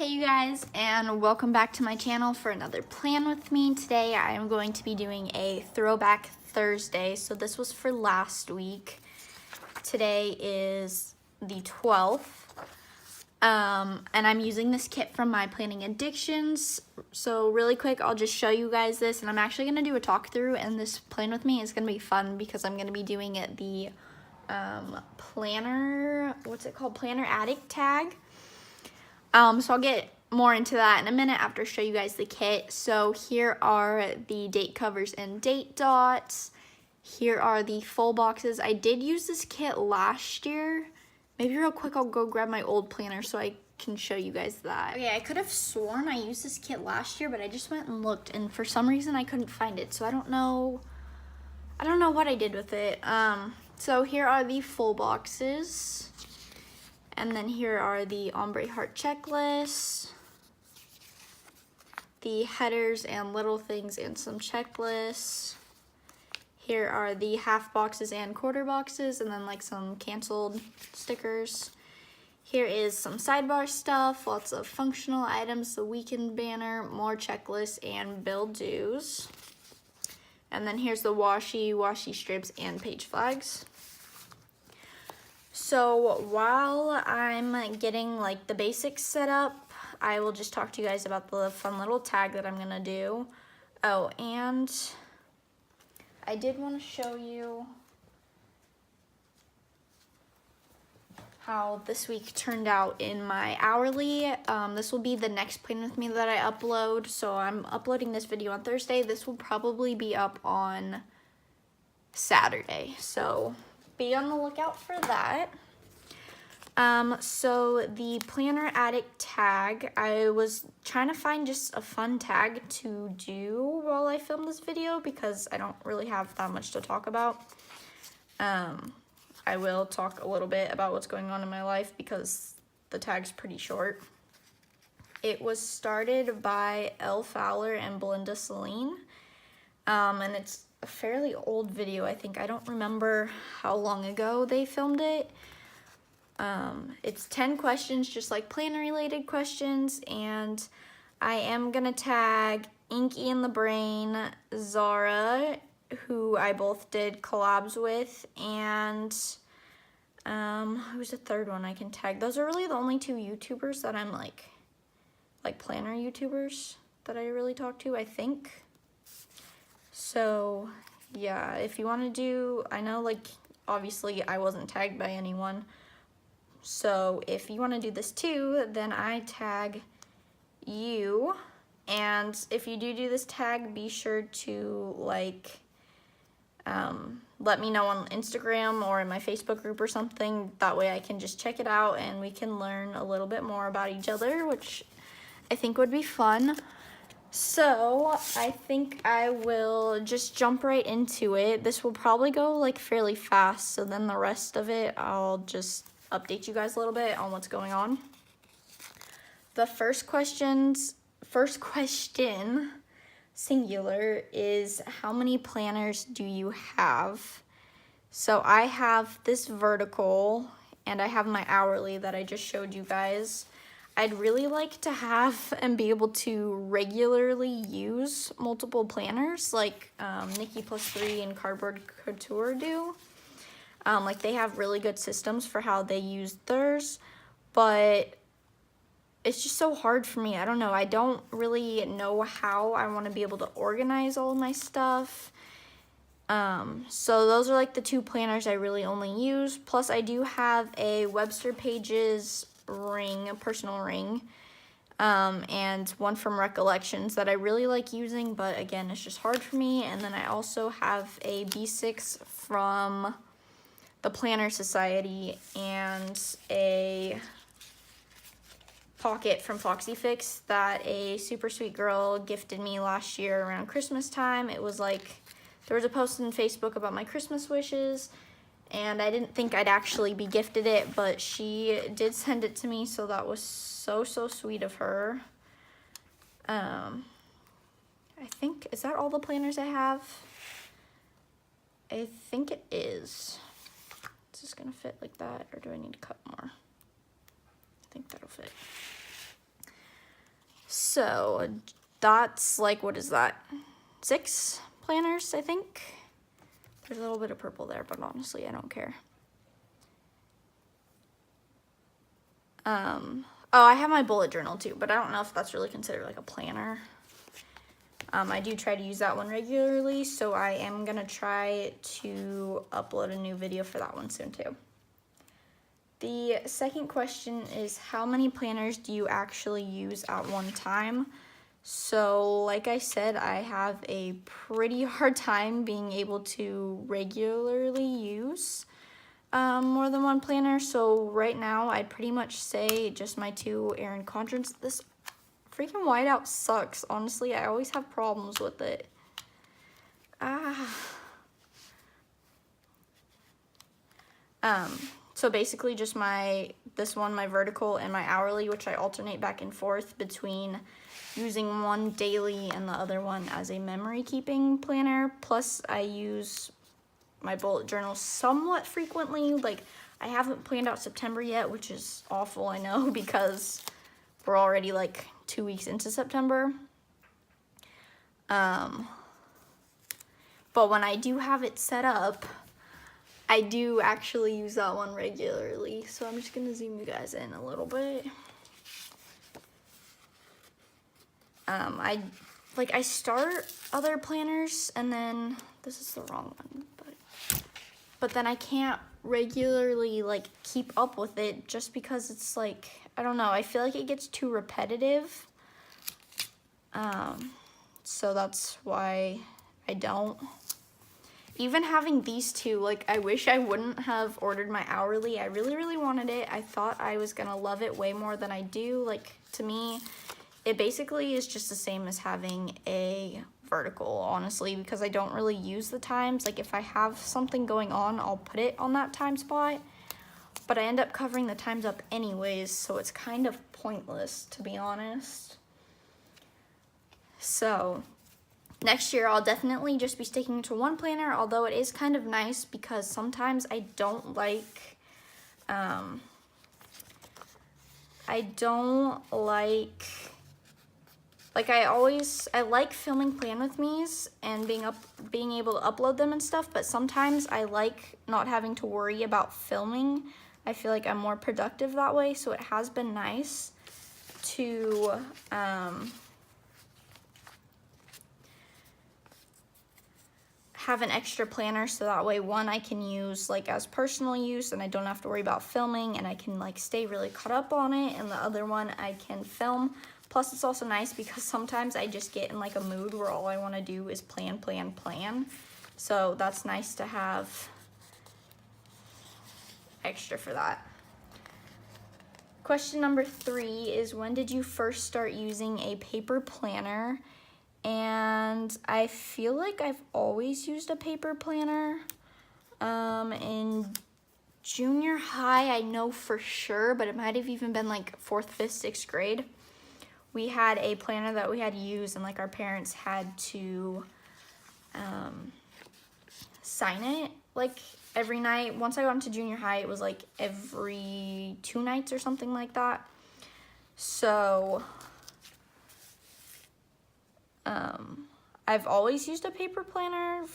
Hey you guys, and welcome back to my channel for another plan with me. Today I am going to be doing a throwback Thursday. So this was for last week. Today is the 12th. And I'm using this kit from my Planning Addictions. So really quick, I'll just show you guys this, and I'm actually going to do a talk through, and this plan with me is going to be fun because I'm going to be doing it the planner, what's it called? Planner Addict tag. So I'll get more into that in a minute after I show you guys the kit. So here are the date covers and date dots. Here are the full boxes. I did use this kit last year. Maybe real quick I'll go grab my old planner so I can show you guys that. Okay, I could have sworn I used this kit last year, but I just went and looked, and for some reason I couldn't find it. So I don't know what I did with it. So here are the full boxes. And then here are the ombre heart checklists, the headers and little things and some checklists. Here are the half boxes and quarter boxes, and then like some canceled stickers. Here is some sidebar stuff, lots of functional items, the weekend banner, more checklists, and bill dues. And then here's the washi strips, and page flags. So while I'm getting like the basics set up, I will just talk to you guys about the fun little tag that I'm gonna do. Oh, and I did want to show you how this week turned out in my hourly. This will be the next plan with me that I upload. So I'm uploading this video on Thursday. This will probably be up on Saturday. So be on the lookout for that. So the Planner Addict tag, I was trying to find just a fun tag to do while I film this video because I don't really have that much to talk about. I will talk a little bit about what's going on in my life because the tag's pretty short. It was started by Elle Fowler and Belinda Celine, and it's a fairly old video, I think. I don't remember how long ago they filmed it. It's 10 questions, just like planner related questions, and I am gonna tag Inky in the Brain, Zara, who I both did collabs with, and who's the third one I can tag? Those are really the only two YouTubers that I'm like planner YouTubers that I really talk to, I think. So yeah, if you want to do, I know like obviously I wasn't tagged by anyone, so if you want to do this too, then I tag you. And if you do this tag, be sure to like let me know on Instagram or in my Facebook group or something. That way I can just check it out and we can learn a little bit more about each other, which I think would be fun. So I think I will just jump right into it. This will probably go like fairly fast, so then the rest of it I'll just update you guys a little bit on what's going on. The first question, singular, is how many planners do you have? So I have this vertical and I have my hourly that I just showed you guys. I'd really like to have and be able to regularly use multiple planners like Nikki Plus 3 and Cardboard Couture do. Like they have really good systems for how they use theirs, but it's just so hard for me. I don't know. I don't really know how I want to be able to organize all of my stuff. So those are like the two planners I really only use. Plus I do have a Webster Pages ring, a personal ring, and one from Recollections that I really like using, but again, it's just hard for me. And then I also have a B6 from the Planner Society and a pocket from Foxy Fix that a super sweet girl gifted me last year around Christmas time. It was like, there was a post on Facebook about my Christmas wishes, and I didn't think I'd actually be gifted it, but she did send it to me, so that was so sweet of her. I think, is that all the planners I have? I think it is. Is this gonna fit like that, or do I need to cut more? I think that'll fit. So that's like, what is that? 6 planners, I think. There's a little bit of purple there, but honestly, I don't care. Oh, I have my bullet journal too, but I don't know if that's really considered like a planner. I do try to use that one regularly, so I am gonna try to upload a new video for that one soon too. The second question is, how many planners do you actually use at one time? So like I said, I have a pretty hard time being able to regularly use more than one planner. So right now I'd pretty much say just my 2 Erin Condrens. This freaking whiteout sucks, honestly. I always have problems with it. So basically just this one, my vertical, and my hourly, which I alternate back and forth between using one daily and the other one as a memory keeping planner. Plus I use my bullet journal somewhat frequently. Like, I haven't planned out September yet, which is awful, I know, because we're already like 2 weeks into September. But when I do have it set up, I do actually use that one regularly. So I'm just gonna zoom you guys in a little bit. I start other planners, and then this is the wrong one, but then I can't regularly like keep up with it just because it's like, I don't know, I feel like it gets too repetitive. So that's why I don't. Even having these 2, like, I wish I wouldn't have ordered my hourly. I really, really wanted it. I thought I was gonna love it way more than I do. Like, to me, it basically is just the same as having a vertical, honestly, because I don't really use the times. Like, if I have something going on, I'll put it on that time spot, but I end up covering the times up anyways, so it's kind of pointless, to be honest. So next year I'll definitely just be sticking to one planner, although it is kind of nice because sometimes I don't like I like filming Plan With Me's and being able to upload them and stuff, but sometimes I like not having to worry about filming. I feel like I'm more productive that way, so it has been nice to have an extra planner, so that way, one, I can use like as personal use and I don't have to worry about filming, and I can like stay really caught up on it, and the other one I can film. Plus it's also nice because sometimes I just get in like a mood where all I want to do is plan. So that's nice to have extra for that. Question number 3 is, when did you first start using a paper planner? And I feel like I've always used a paper planner. In junior high, I know for sure, but it might have even been like 4th, 5th, 6th grade. We had a planner that we had to use, and like our parents had to sign it like every night. Once I got into junior high, it was like every 2 nights or something like that. So I've always used a paper planner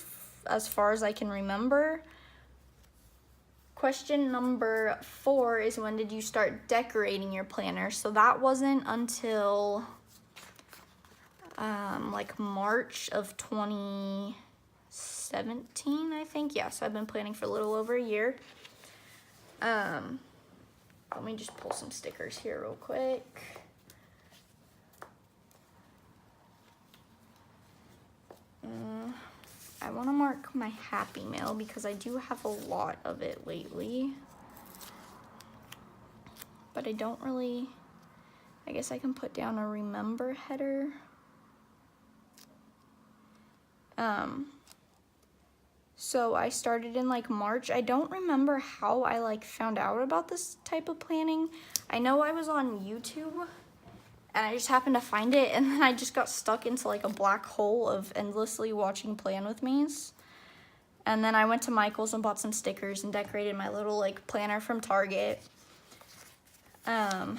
as far as I can remember. Question number 4 is, when did you start decorating your planner? So that wasn't until like March of 2017, I think. Yeah, so I've been planning for a little over a year. Let me just pull some stickers here real quick. I want to mark my Happy Mail because I do have a lot of it lately. But I don't really, I guess I can put down a remember header. So I started in like March. I don't remember how I like found out about this type of planning. I know I was on YouTube and I just happened to find it, and then I just got stuck into like a black hole of endlessly watching Plan With Me's. And then I went to Michael's and bought some stickers and decorated my little like planner from Target. And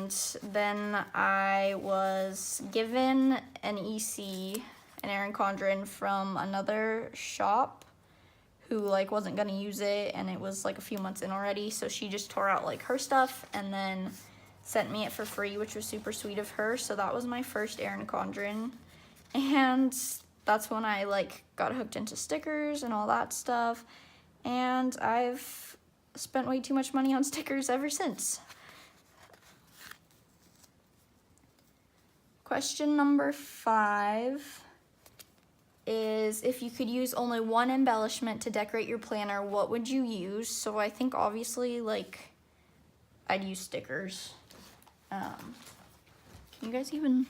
And then I was given an EC, an Erin Condren, from another shop who like wasn't gonna use it, and it was like a few months in already, so she just tore out like her stuff and then sent me it for free, which was super sweet of her. So that was my first Erin Condren, and that's when I like got hooked into stickers and all that stuff, and I've spent way too much money on stickers ever since. Question number 5 is, if you could use only one embellishment to decorate your planner, what would you use? So I think obviously like I'd use stickers. Can you guys even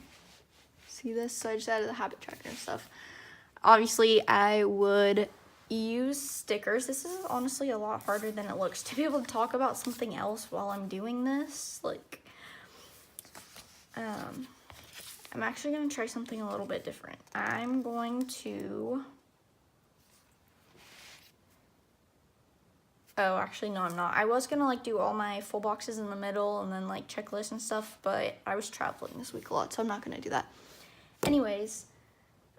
see this? So I just added the habit tracker and stuff. Obviously I would use stickers. This is honestly a lot harder than it looks to be able to talk about something else while I'm doing this. Like, I'm actually going to try something a little bit different. I'm going to... Oh, actually, no, I'm not. I was going to, like, do all my full boxes in the middle and then, like, checklists and stuff, but I was traveling this week a lot, so I'm not going to do that. Anyways,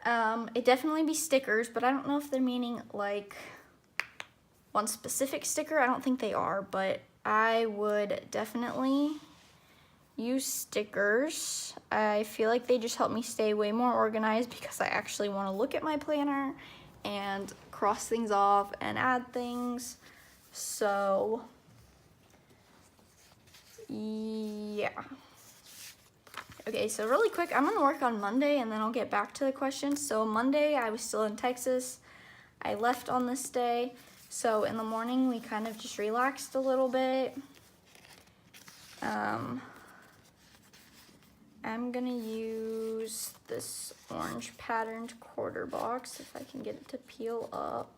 it'd definitely be stickers, but I don't know if they're meaning, like, one specific sticker. I don't think they are, but I would definitely use stickers. I feel like they just help me stay way more organized because I actually want to look at my planner and cross things off and add things. So yeah. Okay, so really quick, I'm gonna work on Monday and then I'll get back to the questions. So Monday I was still in Texas. I left on this day. So in the morning we kind of just relaxed a little bit. I'm gonna use this orange patterned quarter box if I can get it to peel up.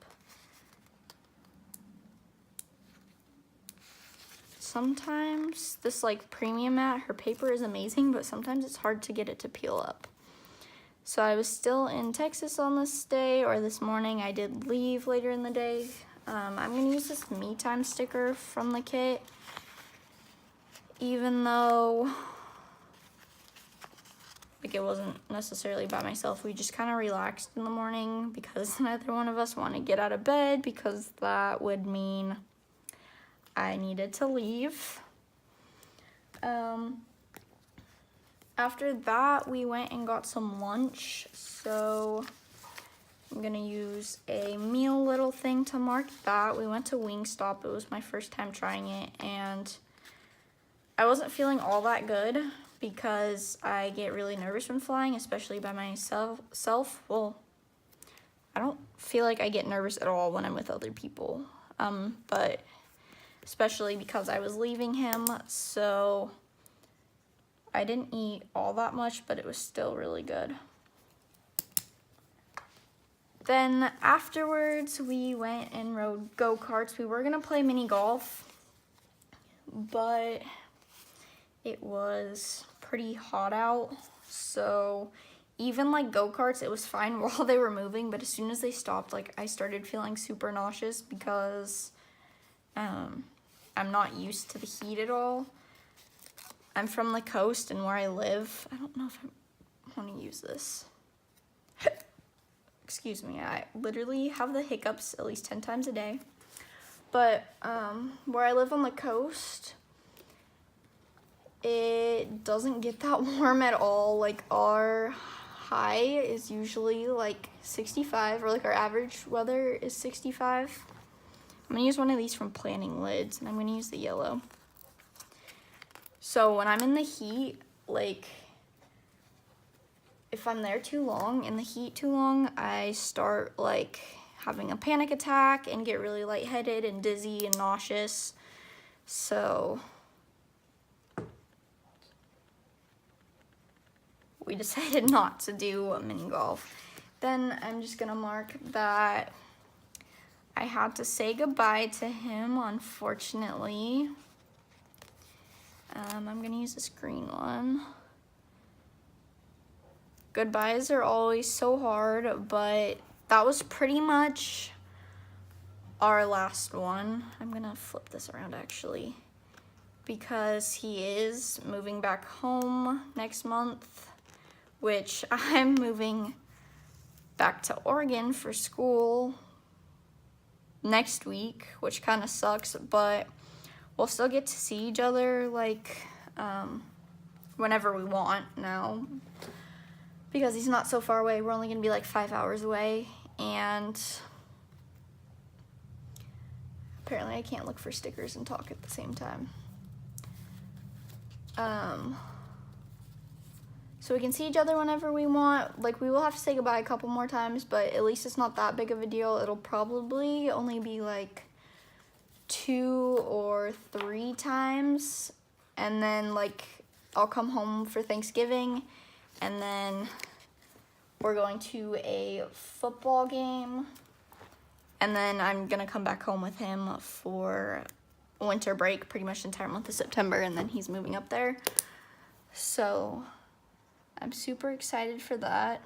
Sometimes this like premium mat, her paper is amazing, but sometimes it's hard to get it to peel up. So I was still in Texas on this day, or this morning. I did leave later in the day. I'm gonna use this Me Time sticker from the kit, even though like it wasn't necessarily by myself. We just kind of relaxed in the morning because neither one of us wanted to get out of bed because that would mean I needed to leave. After that, we went and got some lunch. So I'm gonna use a meal little thing to mark that. We went to Wingstop. It was my first time trying it, and I wasn't feeling all that good because I get really nervous when flying, especially by myself. Well, I don't feel like I get nervous at all when I'm with other people, but especially because I was leaving him, so I didn't eat all that much, but it was still really good. Then afterwards, we went and rode go-karts. We were gonna play mini golf, but it was pretty hot out, so even like go-karts, it was fine while they were moving, but as soon as they stopped, like I started feeling super nauseous because I'm not used to the heat at all. I'm from the coast, and where I live, I don't know if I want to use this. Excuse me, I literally have the hiccups at least 10 times a day. But where I live on the coast, it doesn't get that warm at all. Like our high is usually like 65, or like our average weather is 65. I'm gonna use one of these from Planning Lids, and I'm gonna use the yellow. So when I'm in the heat, like if I'm there too long, in the heat too long, I start like having a panic attack and get really lightheaded and dizzy and nauseous. So we decided not to do a mini golf. Then I'm just gonna mark that I had to say goodbye to him, unfortunately. I'm gonna use this green one. Goodbyes are always so hard, but that was pretty much our last one. I'm gonna flip this around actually, because he is moving back home next month, which I'm moving back to Oregon for school next week, which kind of sucks, but we'll still get to see each other like whenever we want now, because he's not so far away. We're only gonna be like 5 hours away, and apparently I can't look for stickers and talk at the same time. So we can see each other whenever we want. Like, we will have to say goodbye a couple more times, but at least it's not that big of a deal. It'll probably only be like 2 or 3 times, and then like I'll come home for Thanksgiving, and then we're going to a football game, and then I'm gonna come back home with him for winter break, pretty much the entire month of September, and then he's moving up there. So I'm super excited for that.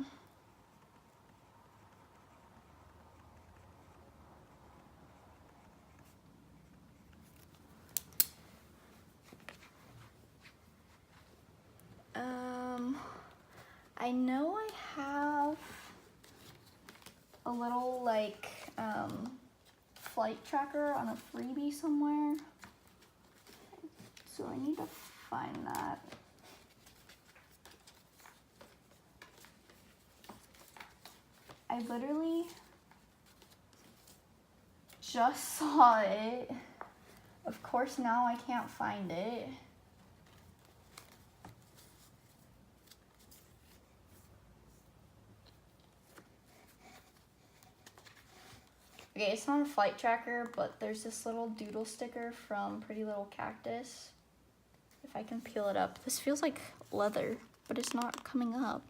I know I have a little like flight tracker on a freebie somewhere, so I need to find that. I literally just saw it. Of course, now I can't find it. Okay, it's not a flight tracker, but there's this little doodle sticker from Pretty Little Cactus. If I can peel it up. This feels like leather, but it's not coming up.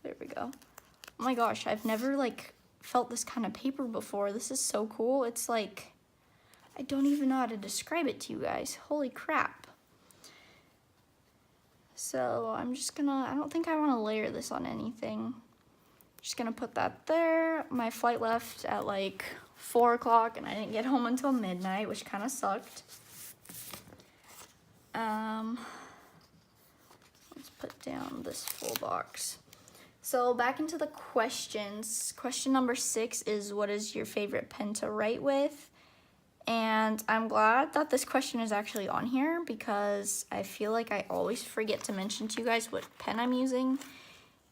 There we go. Oh my gosh, I've never like felt this kind of paper before. This is so cool. It's like, I don't even know how to describe it to you guys. Holy crap. So I'm just gonna, I don't think I want to layer this on anything. Just gonna put that there. My flight left at like 4 o'clock and I didn't get home until midnight, which kind of sucked. Let's put down this full box. So back into the questions. Question number 6 is, what is your favorite pen to write with? And I'm glad that this question is actually on here, because I feel like I always forget to mention to you guys what pen I'm using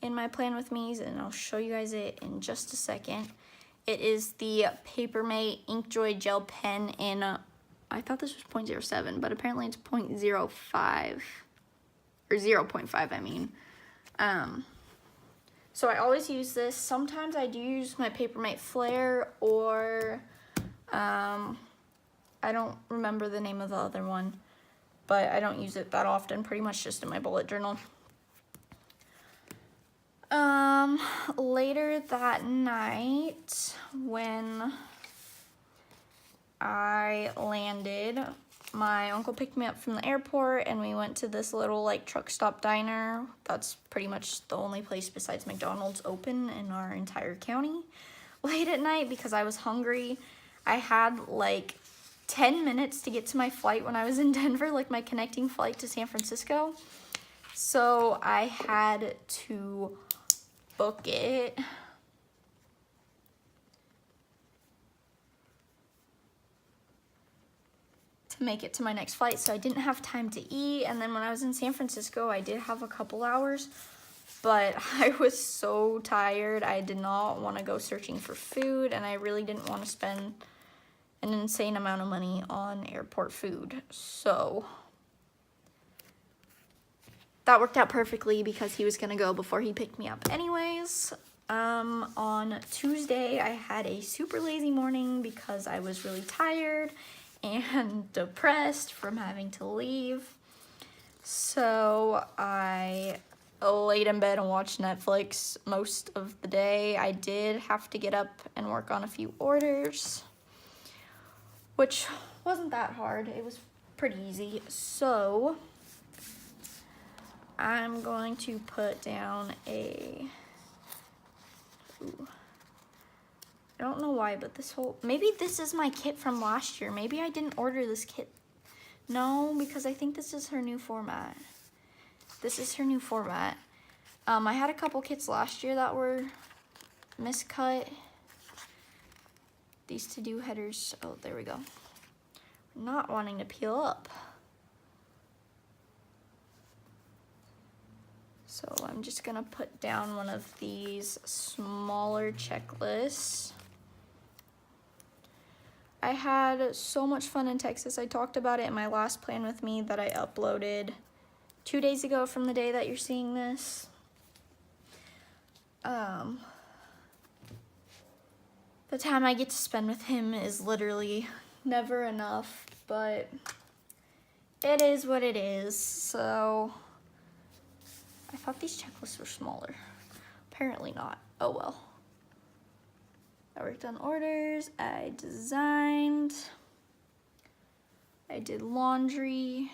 in my plan with me's, and I'll show you guys it in just a second. It is the Papermate Inkjoy Gel Pen in, I thought this was 0.07, but apparently it's 0.05, or 0.5, I mean. So I always use this. Sometimes I do use my Papermate Flare, or, I don't remember the name of the other one, but I don't use it that often, pretty much just in my bullet journal. Later that night, when I landed, my uncle picked me up from the airport and we went to this little like truck stop diner. That's pretty much the only place besides McDonald's open in our entire county late at night, because I was hungry. I had like 10 minutes to get to my flight when I was in Denver, like my connecting flight to San Francisco. So I had to book it. To make it to my next flight, so I didn't have time to eat. And then when I was in San Francisco, I did have a couple hours, but I was so tired. I did not want to go searching for food, and I really didn't want to spend an insane amount of money on airport food. So that worked out perfectly, because he was gonna go before he picked me up anyways. On Tuesday, I had a super lazy morning because I was really tired and depressed from having to leave. So I laid in bed and watched Netflix most of the day. I did have to get up and work on a few orders, which wasn't that hard. It was pretty easy. So I'm going to put down a, I don't know why, but maybe this is my kit from last year. Maybe I didn't order this kit. No, because I think this is her new format. This is her new format. I had a couple kits last year that were miscut. These to-do headers, oh, there we go. Not wanting to peel up. So I'm just gonna put down one of these smaller checklists. I had so much fun in Texas. I talked about it in my last plan with me that I uploaded 2 days ago from the day that you're seeing this. The time I get to spend with him is literally never enough, but it is what it is. So I thought these checklists were smaller. Apparently not. Oh well. I worked on orders, I designed, I did laundry,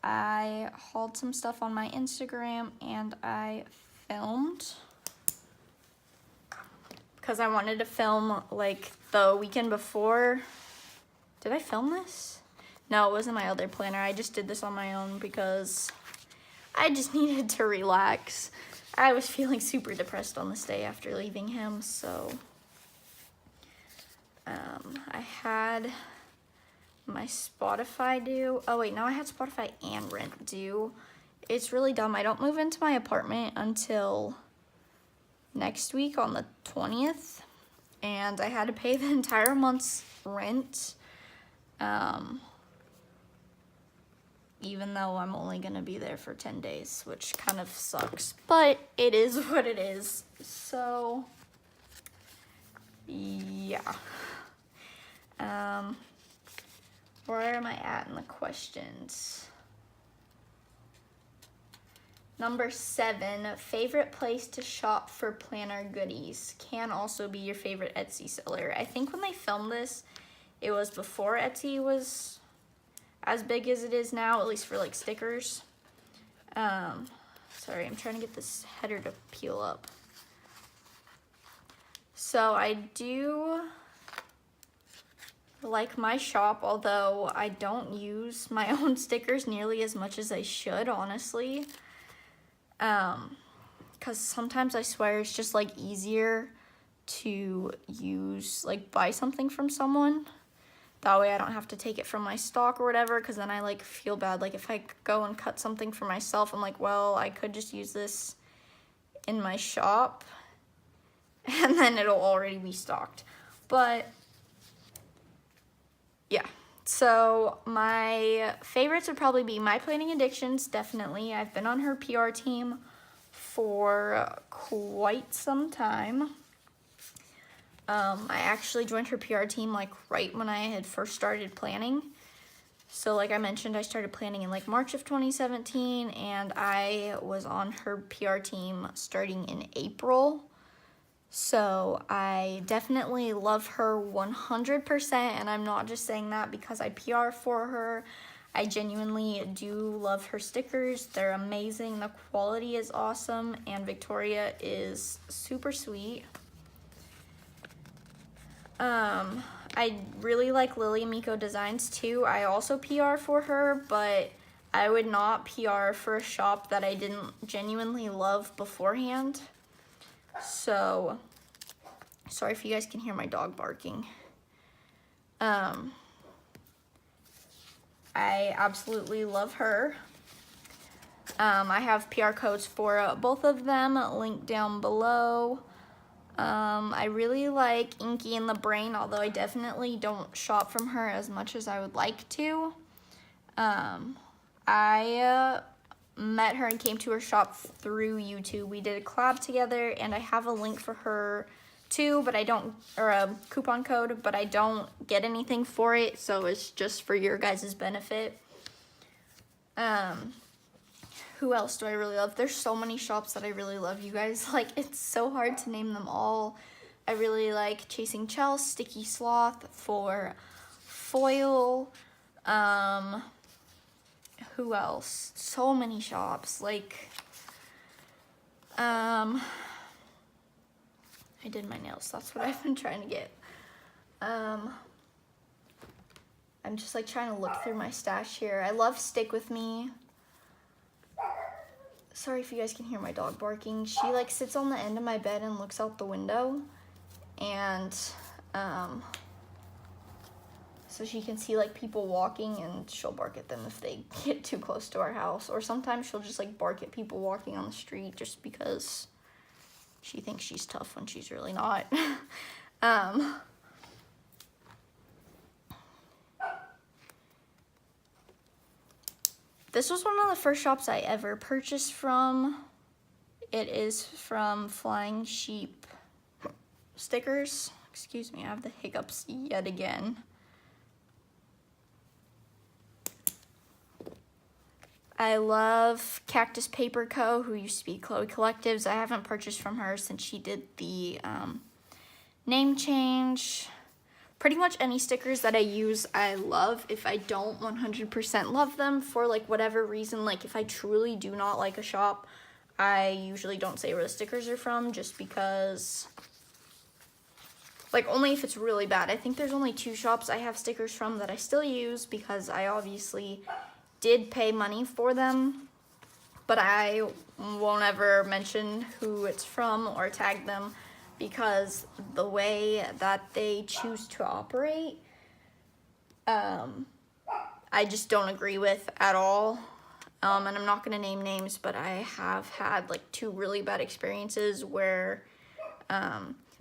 I hauled some stuff on my Instagram, and I filmed. Because I wanted to film like the weekend before. Did I film this? No, it wasn't my other planner. I just did this on my own because I just needed to relax. I was feeling super depressed on this day after leaving him, so I had my Spotify due. Oh wait, no, I had Spotify and rent due. It's really dumb. I don't move into my apartment until next week on the 20th, and I had to pay the entire month's rent, even though I'm only gonna be there for 10 days, which kind of sucks, but it is what it is. So yeah. Where am I at in the questions? Number 7, favorite place to shop for planner goodies. Can also be your favorite Etsy seller. I think when they filmed this, it was before Etsy was as big as it is now, at least for like stickers. Sorry, I'm trying to get this header to peel up. So I do like my shop, although I don't use my own stickers nearly as much as I should, honestly. Because sometimes I swear it's just like easier to use, like buy something from someone. That way I don't have to take it from my stock or whatever, because then I like feel bad. Like if I go and cut something for myself, I'm like, well, I could just use this in my shop and then it'll already be stocked. But yeah, so my favorites would probably be My Planning Addictions, definitely. I've been on her PR team for quite some time. I actually joined her PR team like right when I had first started planning. So like I mentioned, I started planning in like March of 2017, and I was on her PR team starting in April. So I definitely love her 100%, and I'm not just saying that because I PR for her. I genuinely do love her stickers. They're amazing. The quality is awesome, and Victoria is super sweet. I really like Lily Miko Designs too. I also PR for her, but I would not PR for a shop that I didn't genuinely love beforehand. So, sorry if you guys can hear my dog barking. I absolutely love her. I have PR codes for both of them linked down below. I really like Inky in the Brain, although I definitely don't shop from her as much as I would like to. I met her and came to her shop through YouTube. We did a collab together, and I have a link for her too, but I don't, or a coupon code, but I don't get anything for it, so it's just for your guys' benefit. Who else do I really love? There's so many shops that I really love, you guys. Like, it's so hard to name them all. I really like Chasing Chels, Sticky Sloth for foil. Who else? So many shops. Like, I did my nails. That's what I've been trying to get. I'm just like trying to look through my stash here. I love Stick With Me. Sorry if you guys can hear my dog barking. She like sits on the end of my bed and looks out the window. And so she can see like people walking, and she'll bark at them if they get too close to our house. Or sometimes she'll just like bark at people walking on the street just because she thinks she's tough when she's really not. This was one of the first shops I ever purchased from. It is from Flying Sheep Stickers. Excuse me, I have the hiccups yet again. I love Cactus Paper Co., who used to be Chloe Collectives. I haven't purchased from her since she did the name change. Pretty much any stickers that I use, I love. If I don't 100% love them for like whatever reason, like if I truly do not like a shop, I usually don't say where the stickers are from, just because, like, only if it's really bad. I think there's only 2 shops I have stickers from that I still use, because I obviously did pay money for them, but I won't ever mention who it's from or tag them, because the way that they choose to operate, I just don't agree with at all. And I'm not gonna name names, but I have had like 2 really bad experiences where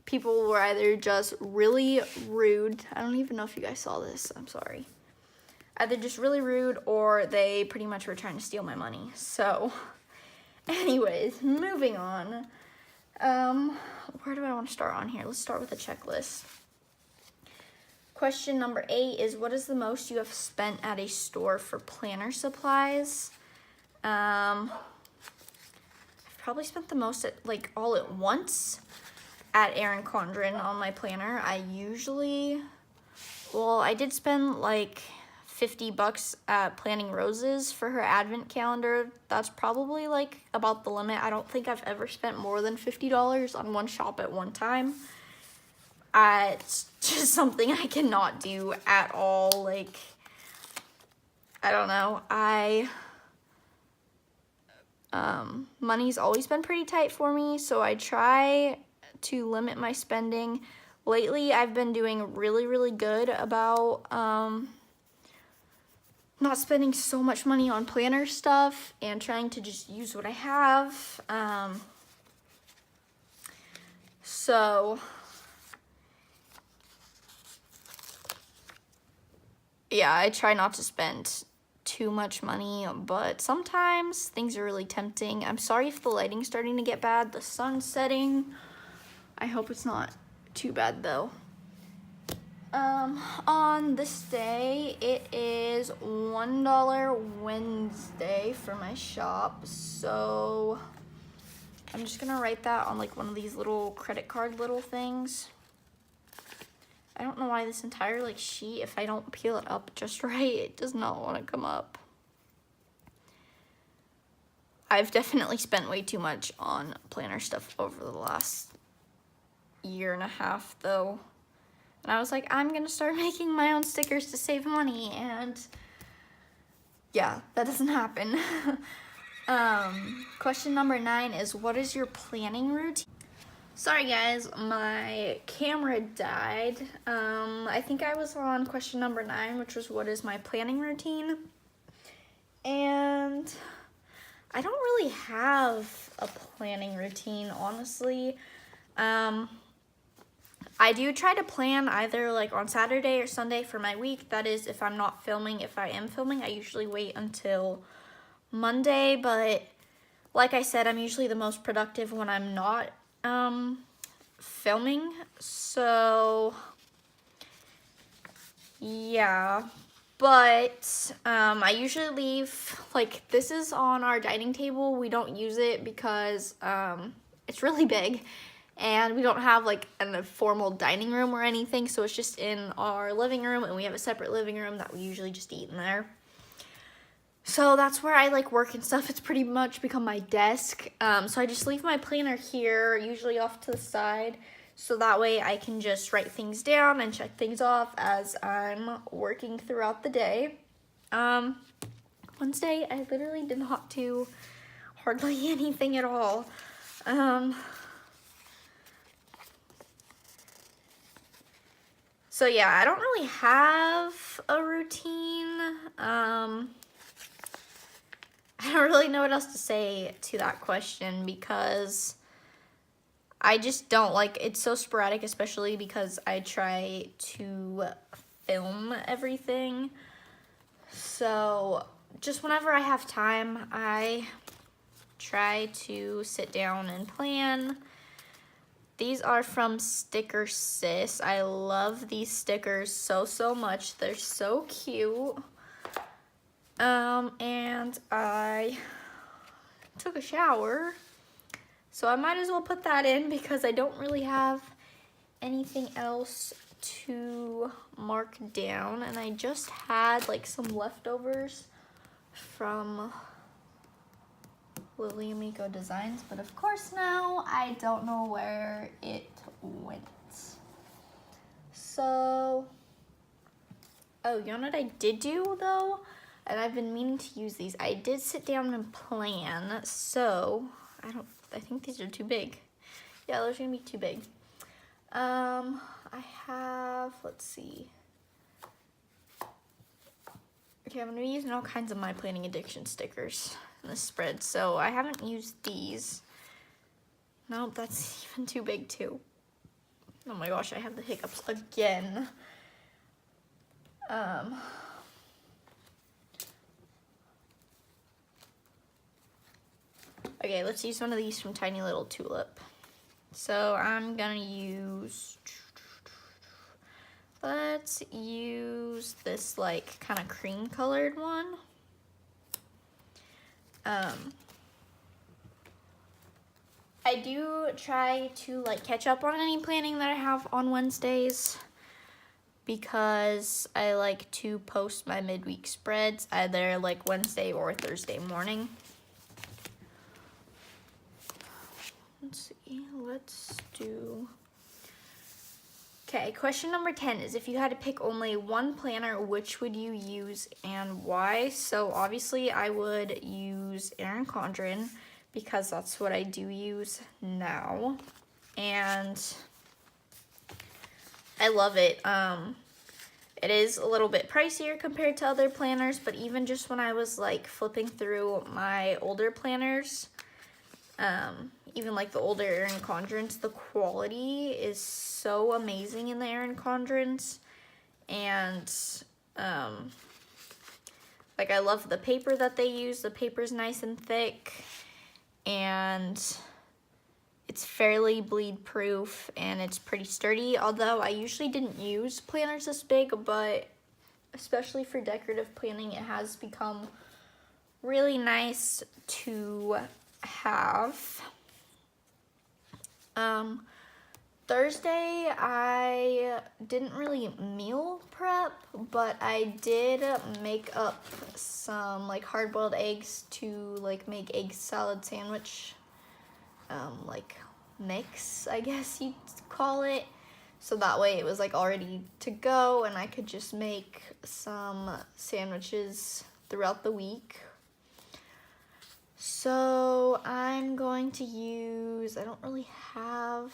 people were either just really rude. I don't even know if you guys saw this, I'm sorry. Either just really rude, or they pretty much were trying to steal my money. So anyways, moving on. Where do I want to start on here? Let's start with a checklist. Question number 8 is, what is the most you have spent at a store for planner supplies? I've probably spent the most at like all at once at Erin Condren on my planner. I did spend like $50 at Planning Roses for her advent calendar. That's probably like about the limit. I don't think I've ever spent more than $50 on one shop at one time. It's just something I cannot do at all. Like, I don't know. Money's always been pretty tight for me, so I try to limit my spending. Lately, I've been doing really, really good about not spending so much money on planner stuff and trying to just use what I have. So yeah, I try not to spend too much money, but sometimes things are really tempting. I'm sorry if the lighting's starting to get bad. The sun's setting. I hope it's not too bad though. On this day, it is $1 Wednesday for my shop, so I'm just gonna write that on like one of these little credit card little things. I don't know why this entire like sheet, if I don't peel it up just right, it does not want to come up. I've definitely spent way too much on planner stuff over the last year and a half though. And I was like, I'm gonna start making my own stickers to save money, and yeah, that doesn't happen. Question number 9 is, what is your planning routine? Sorry guys, my camera died. I think I was on question number 9, which was, what is my planning routine? And I don't really have a planning routine, honestly. I do try to plan either like on Saturday or Sunday for my week. That is if I'm not filming. If I am filming, I usually wait until Monday. But like I said, I'm usually the most productive when I'm not filming. So yeah, but I usually leave, like, this is on our dining table. We don't use it because it's really big. And we don't have like a formal dining room or anything, so it's just in our living room, and we have a separate living room that we usually just eat in there. So that's where I like work and stuff. It's pretty much become my desk. So I just leave my planner here, usually off to the side, So that way I can just write things down and check things off as I'm working throughout the day. Wednesday, I literally did not do hardly anything at all. So yeah, I don't really have a routine. I don't really know what else to say to that question because I just don't like, it's so sporadic, especially because I try to film everything. So just whenever I have time, I try to sit down and plan. These are from Sticker Sis. I love these stickers so much. They're so cute. And I took a shower, so I might as well put that in because I don't really have anything else to mark down. And I just had like some leftovers from Lily Amico Designs, but of course now I don't know where it went. So, oh, you know what I did do though? And I've been meaning to use these. I did sit down and plan, so I think these are too big. Yeah, those are gonna be too big. I have, let's see. Okay, I'm gonna be using all kinds of My Planning Addiction stickers in this spread, so I haven't used these. Nope, that's even too big too. Oh my gosh, I have the hiccups again. Okay, let's use one of these from Tiny Little Tulip. So I'm gonna use, let's use this like kind of cream colored one. I do try to like catch up on any planning that I have on Wednesdays because I like to post my midweek spreads either like Wednesday or Thursday morning. Let's see, let's do. Okay, question number 10 is if you had to pick only one planner, which would you use and why? So obviously I would use Erin Condren because that's what I do use now. And I love it. It is a little bit pricier compared to other planners, but even just when I was like flipping through my older planners, even like the older Erin Condrens, the quality is so amazing in the Erin Condrens. And like I love the paper that they use. The paper's nice and thick and it's fairly bleed proof and it's pretty sturdy. Although I usually didn't use planners this big, but especially for decorative planning, it has become really nice to have. Thursday, I didn't really meal prep, but I did make up some like hard-boiled eggs to like make egg salad sandwich, like mix, I guess you'd call it. So that way it was like all ready to go and I could just make some sandwiches throughout the week. So I'm going to use, I don't really have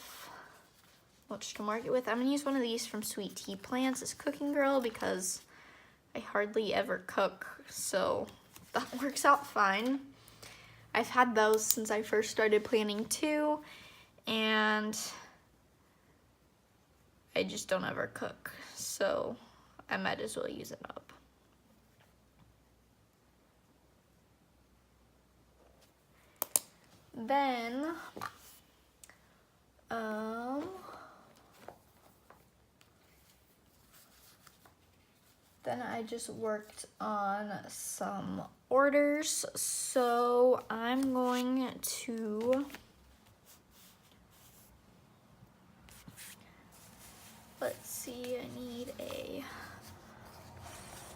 much to mark it with. I'm gonna use one of these from Sweet Tea Plants, this Cooking Girl, because I hardly ever cook, so that works out fine. I've had those since I first started planning too, and I just don't ever cook, so I might as well use it up. Then, then I just worked on some orders, so I'm going to, let's see, I need a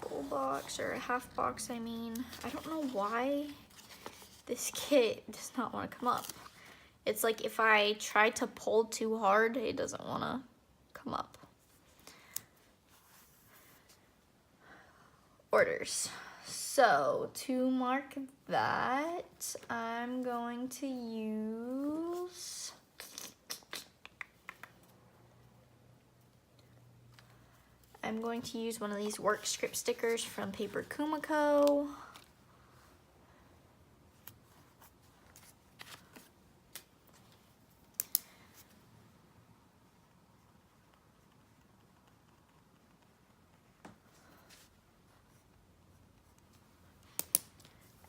full box, or a half box, I mean. I don't know why this kit does not want to come up. It's like if I try to pull too hard, it doesn't want to come up. Orders. So to mark that, I'm going to use one of these work script stickers from Paper Kumiko.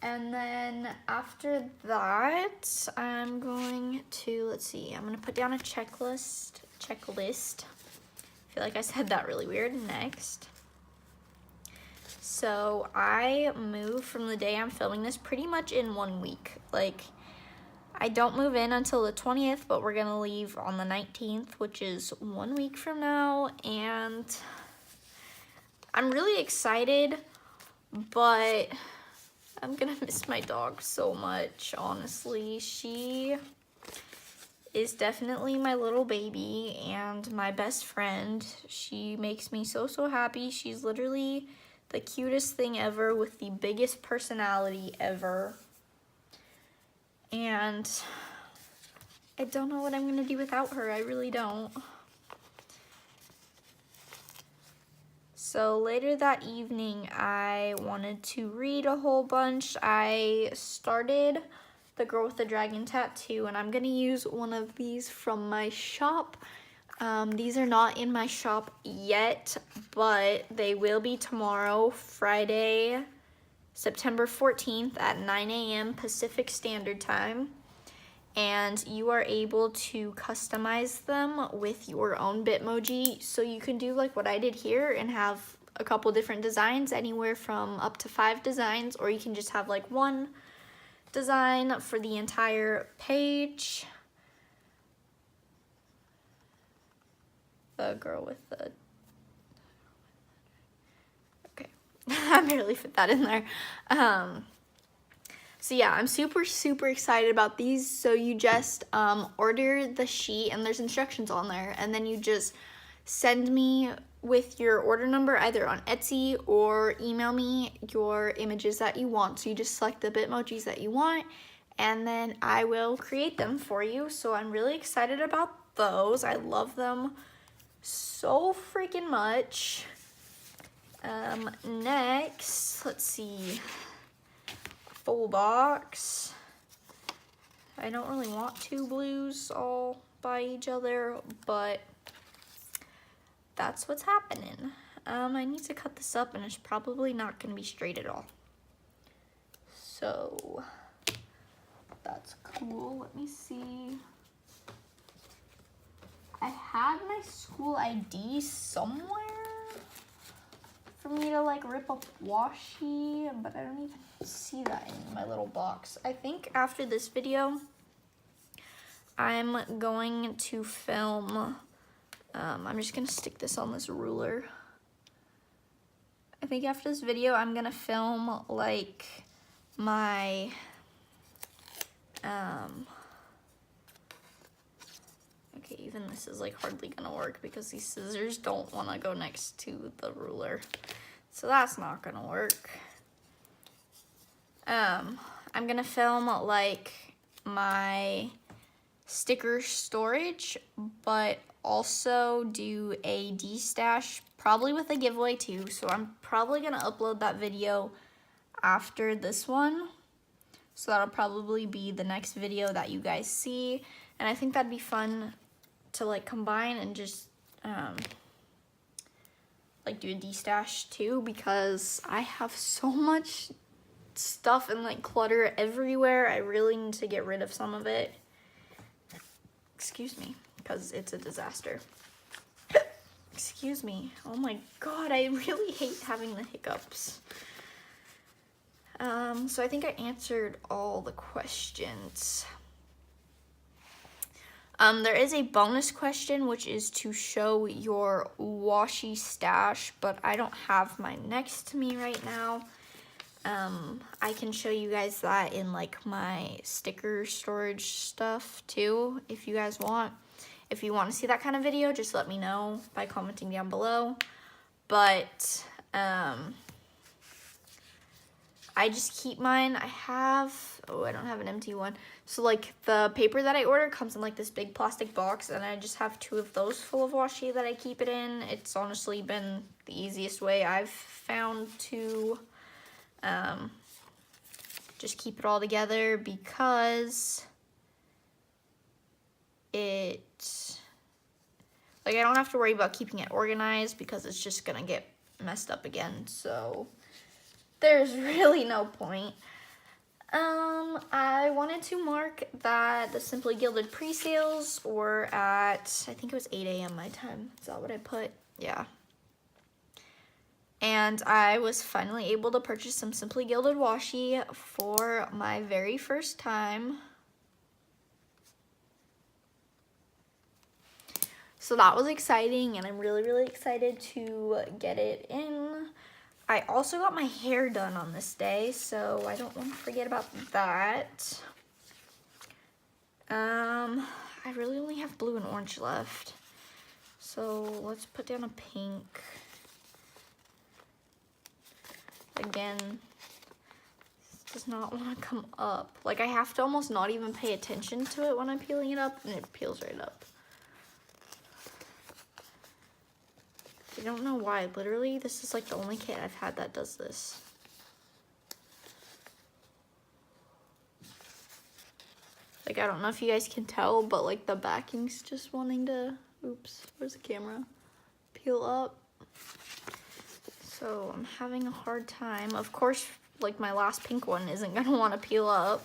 And then after that, I'm going to, let's see, I'm gonna put down a checklist. I feel like I said that really weird. Next. So I move from the day I'm filming this pretty much in 1 week. Like, I don't move in until the 20th, but we're gonna leave on the 19th, which is 1 week from now. And I'm really excited, but I'm gonna miss my dog so much, honestly. She is definitely my little baby and my best friend. She makes me so, so happy. She's literally the cutest thing ever with the biggest personality ever. And I don't know what I'm gonna do without her. I really don't. So later that evening, I wanted to read a whole bunch. I started The Girl with the Dragon Tattoo, and I'm gonna use one of these from my shop. These are not in my shop yet, but they will be tomorrow, Friday, September 14th at 9 a.m. Pacific Standard Time. And you are able to customize them with your own Bitmoji. So you can do like what I did here and have a couple different designs, anywhere from up to 5 designs, or you can just have like one design for the entire page. The girl with the... Okay, I barely fit that in there. So yeah, I'm super, super excited about these. So you just order the sheet, and there's instructions on there, and then you just send me with your order number either on Etsy or email me your images that you want. So you just select the Bitmojis that you want, and then I will create them for you. So I'm really excited about those. I love them so freaking much. Next, let's see. Full box. I don't really want 2 blues all by each other, but that's what's happening. I need to cut this up, and it's probably not going to be straight at all. So that's cool. Let me see. I had my school ID somewhere for me to like rip up washi, but I don't even see that in my little box. I think after this video, I'm going to film, I'm just gonna stick this on this ruler. I think after this video, I'm gonna film like my, okay, even this is like hardly gonna work because these scissors don't wanna go next to the ruler. So that's not gonna work. I'm gonna film like my sticker storage, but also do a destash, probably with a giveaway too. So I'm probably gonna upload that video after this one. So that'll probably be the next video that you guys see. And I think that'd be fun to like combine and just like do a destash too, because I have so much stuff and like clutter everywhere. I really need to get rid of some of it. Excuse me, because it's a disaster. Excuse me. Oh my god, I really hate having the hiccups. So I think I answered all the questions. There is a bonus question, which is to show your washi stash, but I don't have mine next to me right now. I can show you guys that in like my sticker storage stuff too, if you guys want. If you want to see that kind of video, just let me know by commenting down below. But I just keep mine. I don't have an empty one. So like the paper that I order comes in like this big plastic box, and I just have 2 of those full of washi that I keep it in. It's honestly been the easiest way I've found to just keep it all together, because I don't have to worry about keeping it organized, because it's just gonna get messed up again. So there's really no point. I wanted to mark that the Simply Gilded pre-sales were at, I think it was 8 a.m. my time. Is that what I put? Yeah. And I was finally able to purchase some Simply Gilded washi for my very first time. So that was exciting, and I'm really, really excited to get it in. I also got my hair done on this day, so I don't want to forget about that. I really only have blue and orange left. So let's put down a pink. Again, this does not want to come up. Like, I have to almost not even pay attention to it when I'm peeling it up, and it peels right up. I don't know why. Literally, this is like the only kit I've had that does this. Like, I don't know if you guys can tell, but like the backing's just wanting to, oops, where's the camera? Peel up. So I'm having a hard time. Of course, like my last pink one isn't gonna want to peel up.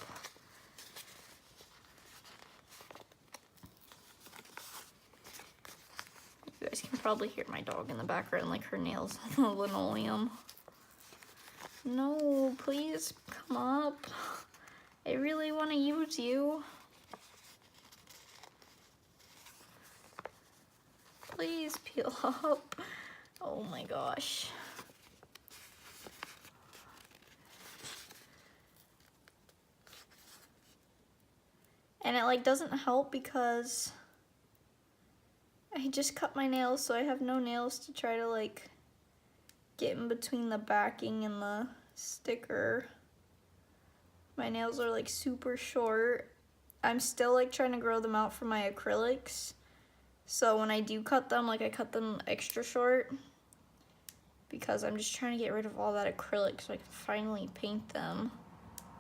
You guys can probably hear my dog in the background, like her nails on the linoleum. No, please come up. I really want to use you. Please peel up. Oh my gosh. And it like doesn't help because I just cut my nails, so I have no nails to try to like get in between the backing and the sticker. My nails are like super short. I'm still like trying to grow them out for my acrylics. So when I do cut them, like I cut them extra short because I'm just trying to get rid of all that acrylic so I can finally paint them.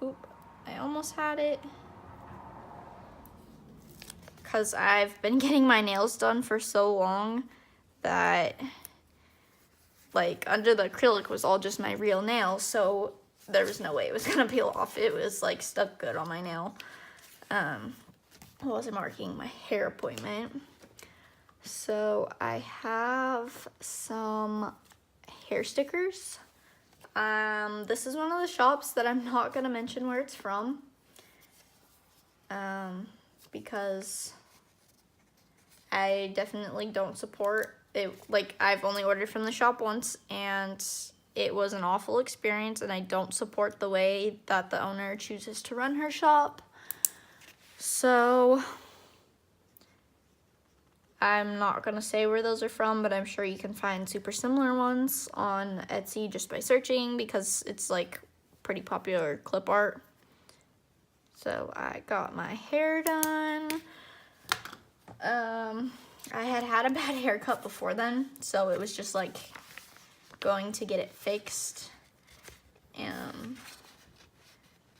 Oop, I almost had it. Because I've been getting my nails done for so long that like under the acrylic was all just my real nails, so there was no way it was gonna peel off. It was like stuck good on my nail. I wasn't marking my hair appointment. So I have some hair stickers. This is one of the shops that I'm not gonna mention where it's from. Because I definitely don't support it. Like, I've only ordered from the shop once, and it was an awful experience, and I don't support the way that the owner chooses to run her shop. So I'm not gonna say where those are from, but I'm sure you can find super similar ones on Etsy just by searching, because it's like pretty popular clip art. So I got my hair done. I had a bad haircut before then, so it was just like going to get it fixed.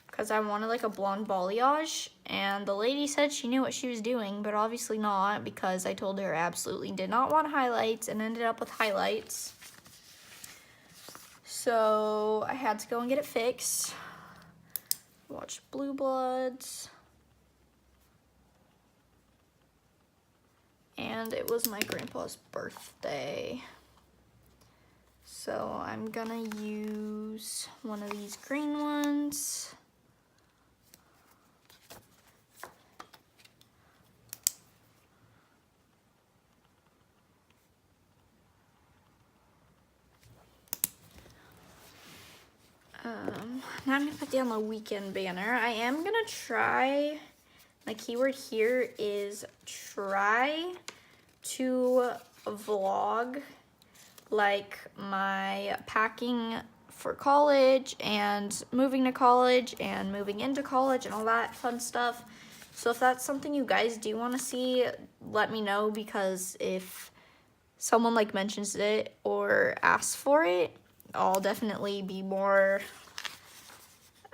Because I wanted like a blonde balayage, and the lady said she knew what she was doing, but obviously not, because I told her I absolutely did not want highlights and ended up with highlights. So I had to go and get it fixed. Watch Blue Bloods. And it was my grandpa's birthday. So I'm gonna use one of these green ones. Now I'm gonna put down the weekend banner. I am gonna try, my keyword here is try to vlog like my packing for college and moving to college and moving into college and all that fun stuff. So if that's something you guys do want to see, let me know, because if someone like mentions it or asks for it, I'll definitely be more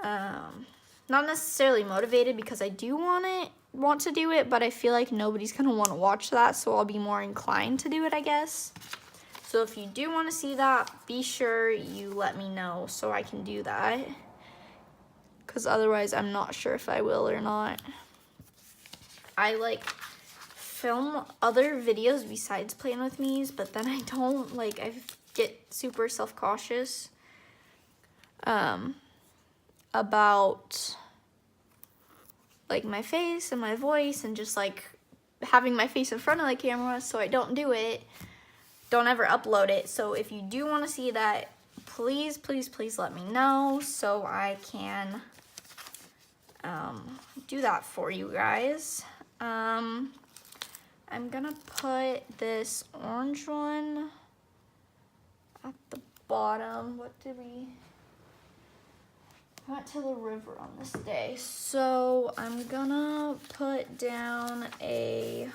not necessarily motivated, because I do want to do it, but I feel like nobody's gonna want to watch that, so I'll be more inclined to do it, I guess. So if you do want to see that, be sure you let me know so I can do that, because otherwise I'm not sure if I will or not. I like film other videos besides playing with me's, but then I don't, like, I get super self-cautious about like my face and my voice and just like having my face in front of the camera, so I don't do it. Don't ever upload it. So if you do want to see that, please, please, please let me know so I can do that for you guys. I'm gonna put this orange one at the bottom. What did we... I went to the river on this day, so I'm gonna put down a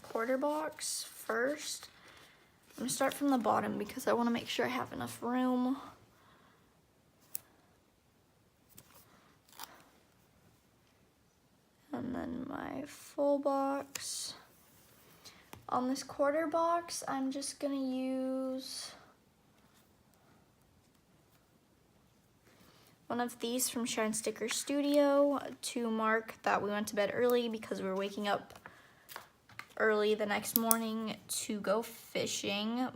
quarter box first. I'm gonna start from the bottom because I want to make sure I have enough room. And then my full box. On this quarter box, I'm just gonna use one of these from Shine Sticker Studio to mark that we went to bed early, because we were waking up early the next morning to go fishing.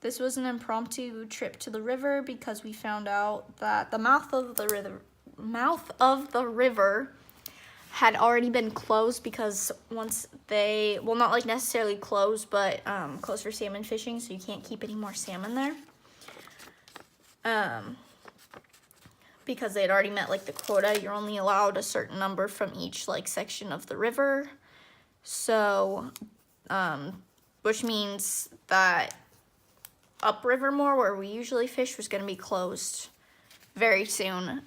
This was an impromptu trip to the river because we found out that the mouth of the river had already been closed, because once they, well, not like necessarily closed, but closed for salmon fishing, so you can't keep any more salmon there. Because they had already met like the quota. You're only allowed a certain number from each like section of the river. So, which means that upriver more, where we usually fish, was gonna be closed very soon.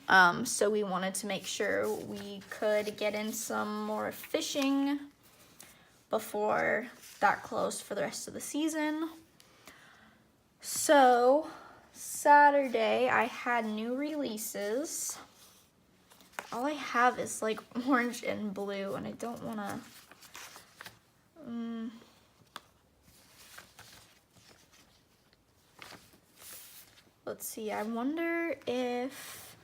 So we wanted to make sure we could get in some more fishing before that closed for the rest of the season. So Saturday I had new releases. All I have is like orange and blue, and I don't want to let's see, I wonder if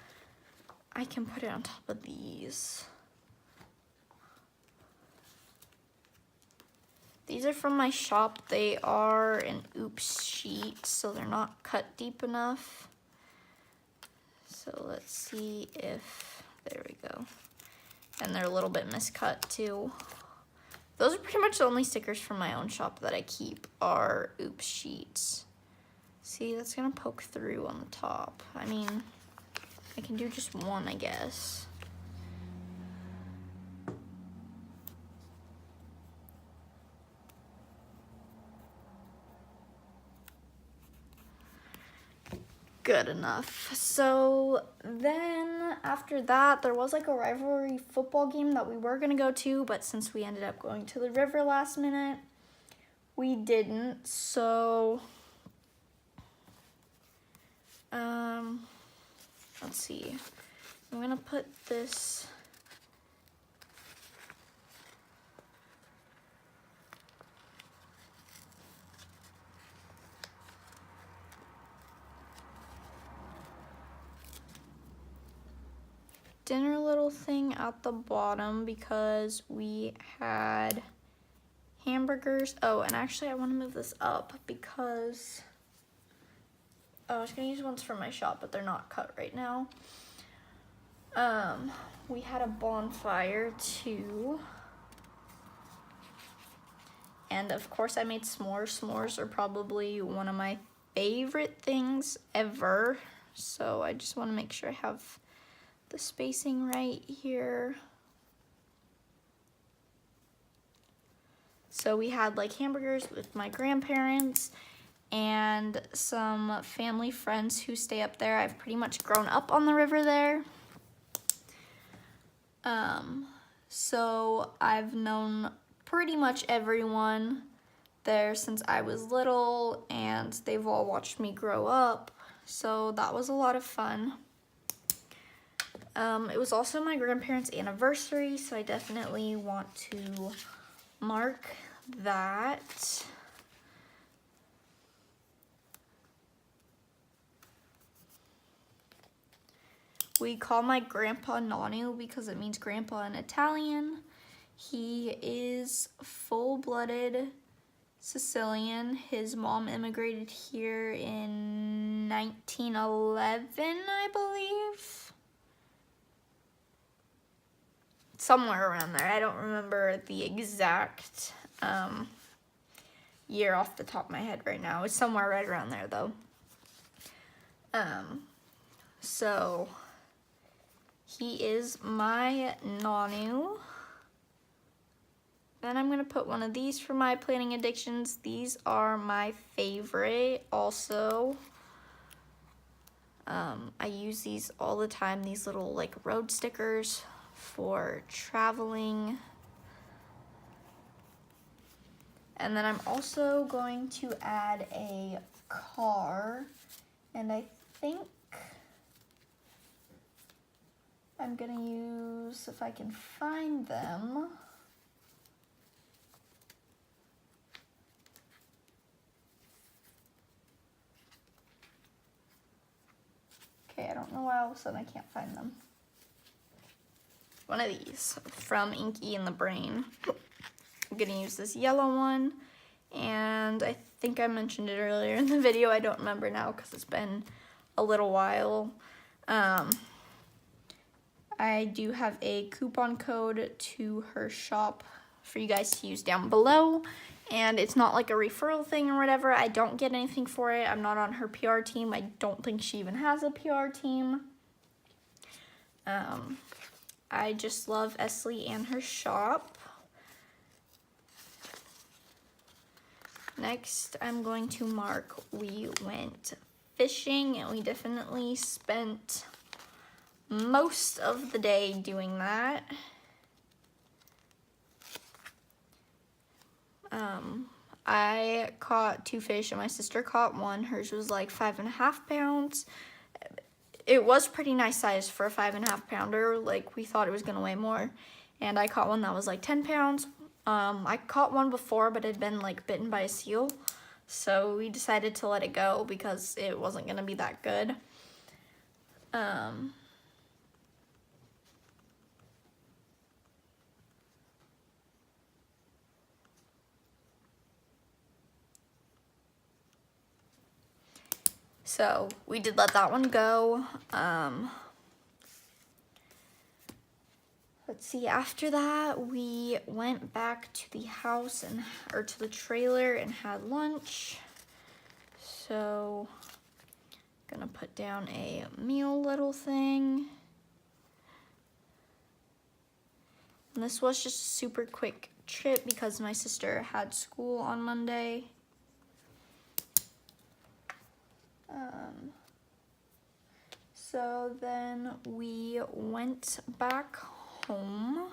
I can put it on top of these. These are from my shop. They are an oops sheet, so they're not cut deep enough. So let's see if, there we go. And they're a little bit miscut too. Those are pretty much the only stickers from my own shop that I keep are oops sheets. See, that's gonna poke through on the top. I mean, I can do just one, I guess. Good enough. So then after that, there was like a rivalry football game that we were gonna go to, but since we ended up going to the river last minute, we didn't. So let's see. I'm gonna put this dinner little thing at the bottom because we had hamburgers. Oh, and actually I want to move this up because I was gonna use ones from my shop, but they're not cut right now. We had a bonfire too. And of course I made s'mores. S'mores are probably one of my favorite things ever. So I just want to make sure I have the spacing right here. So we had like hamburgers with my grandparents and some family friends who stay up there. I've pretty much grown up on the river there. So I've known pretty much everyone there since I was little, and they've all watched me grow up. So that was a lot of fun. It was also my grandparents' anniversary, so I definitely want to mark that. We call my grandpa Nanu because it means grandpa in Italian. He is full-blooded Sicilian. His mom immigrated here in 1911, I believe. Somewhere around there. I don't remember the exact year off the top of my head right now. It's somewhere right around there, though. So he is my Nanu. Then I'm going to put one of these for my planning addictions. These are my favorite also. I use these all the time, these little like road stickers for traveling. And then I'm also going to add a car, and I think I'm gonna use, if I can find them, okay, I don't know why all of a sudden I can't find them. One of these from Inky and the Brain. I'm gonna use this yellow one, and I think I mentioned it earlier in the video. I don't remember now because it's been a little while. I do have a coupon code to her shop for you guys to use down below, and it's not like a referral thing or whatever. I don't get anything for it. I'm not on her PR team. I don't think she even has a PR team. I just love Esley and her shop. Next, I'm going to mark we went fishing, and we definitely spent most of the day doing that. I caught 2 fish and my sister caught 1. Hers was like 5.5 pounds. It was pretty nice size for a 5.5 pounder. Like, we thought it was gonna weigh more. And I caught one that was like 10 pounds. I caught one before, but it had been like bitten by a seal. So we decided to let it go because it wasn't gonna be that good. So we did let that one go. Let's see, after that, we went back to the house or to the trailer and had lunch. So, gonna put down a meal little thing. And this was just a super quick trip because my sister had school on Monday. So then we went back home.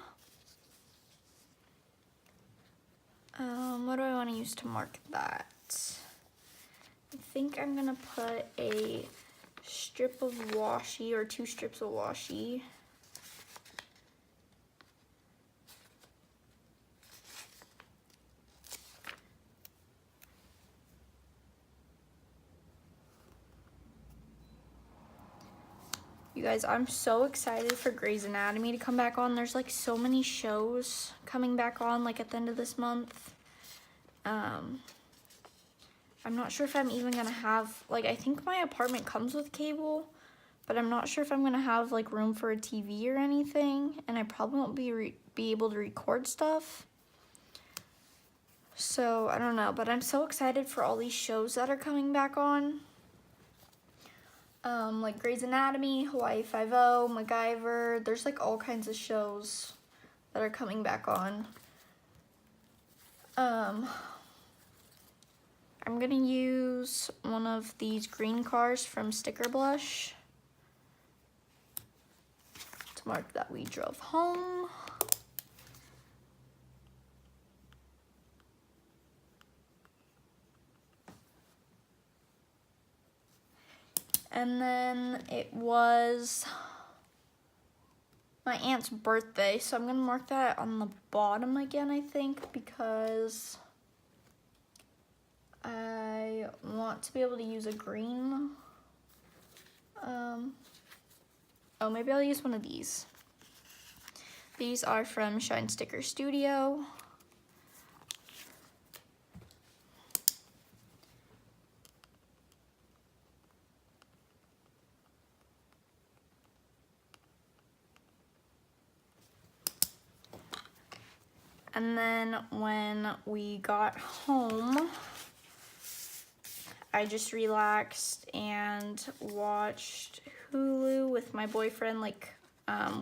What do I want to use to mark that? I think I'm gonna put a strip of washi or 2 strips of washi. You guys, I'm so excited for Grey's Anatomy to come back on. There's like so many shows coming back on like at the end of this month. I'm not sure if I'm even gonna have, like, I think my apartment comes with cable, but I'm not sure if I'm gonna have like room for a TV or anything, and I probably won't be able to record stuff. So, I don't know, but I'm so excited for all these shows that are coming back on. Like Grey's Anatomy, Hawaii Five-0, MacGyver. There's like all kinds of shows that are coming back on. I'm gonna use one of these green cars from Sticker Blush to mark that we drove home. And then it was my aunt's birthday, so I'm gonna mark that on the bottom again, I think, because I want to be able to use a green. Oh, maybe I'll use one of these. These are from Shine Sticker Studio. And then when we got home, I just relaxed and watched Hulu with my boyfriend. Like,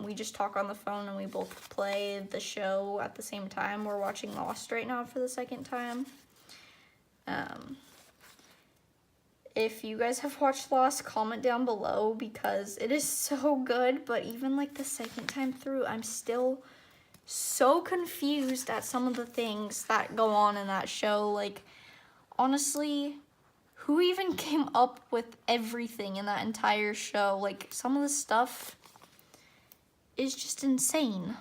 we just talk on the phone and we both play the show at the same time. We're watching Lost right now for the second time. If you guys have watched Lost, comment down below because it is so good. But even like the second time through, I'm still so confused at some of the things that go on in that show. Like, honestly, who even came up with everything in that entire show? Like, some of the stuff is just insane.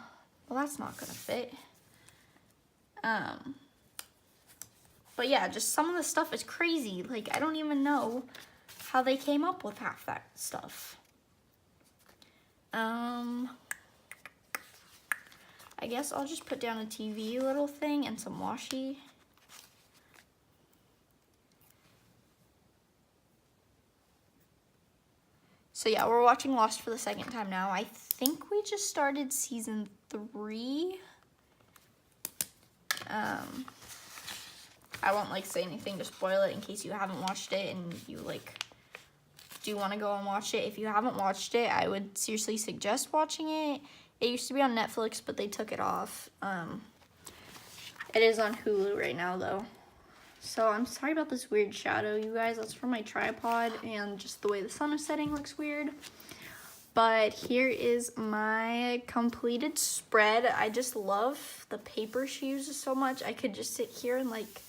Well, that's not gonna fit. But yeah, just some of the stuff is crazy. Like, I don't even know how they came up with half that stuff. I guess I'll just put down a TV little thing and some washi. So yeah, we're watching Lost for the second time now. I think we just started season 3. I won't like say anything to spoil it in case you haven't watched it and you like do want to go and watch it. If you haven't watched it, I would seriously suggest watching it. It used to be on Netflix, but they took it off. It is on Hulu right now, though. So I'm sorry about this weird shadow, you guys. That's from my tripod, and just the way the sun is setting looks weird. But here is my completed spread. I just love the paper she uses so much. I could just sit here and, like,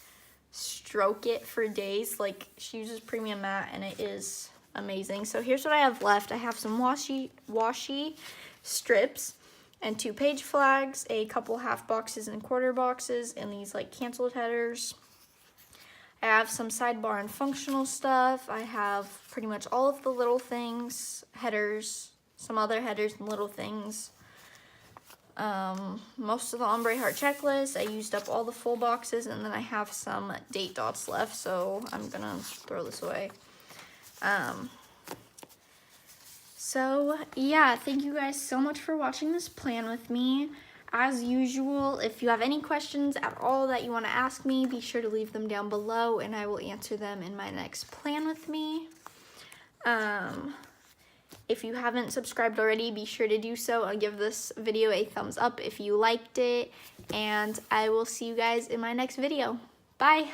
stroke it for days. Like, she uses premium matte, and it is amazing. So here's what I have left. I have some washi strips and 2 page flags, a couple half boxes and quarter boxes, and these like canceled headers. I have some sidebar and functional stuff. I have pretty much all of the little things, headers, some other headers and little things. Most of the ombre heart checklist. I used up all the full boxes, and then I have some date dots left, so I'm gonna throw this away. So yeah, thank you guys so much for watching this plan with me. As usual, if you have any questions at all that you want to ask me, be sure to leave them down below and I will answer them in my next plan with me. If you haven't subscribed already, be sure to do so and give this video a thumbs up if you liked it. And I will see you guys in my next video. Bye!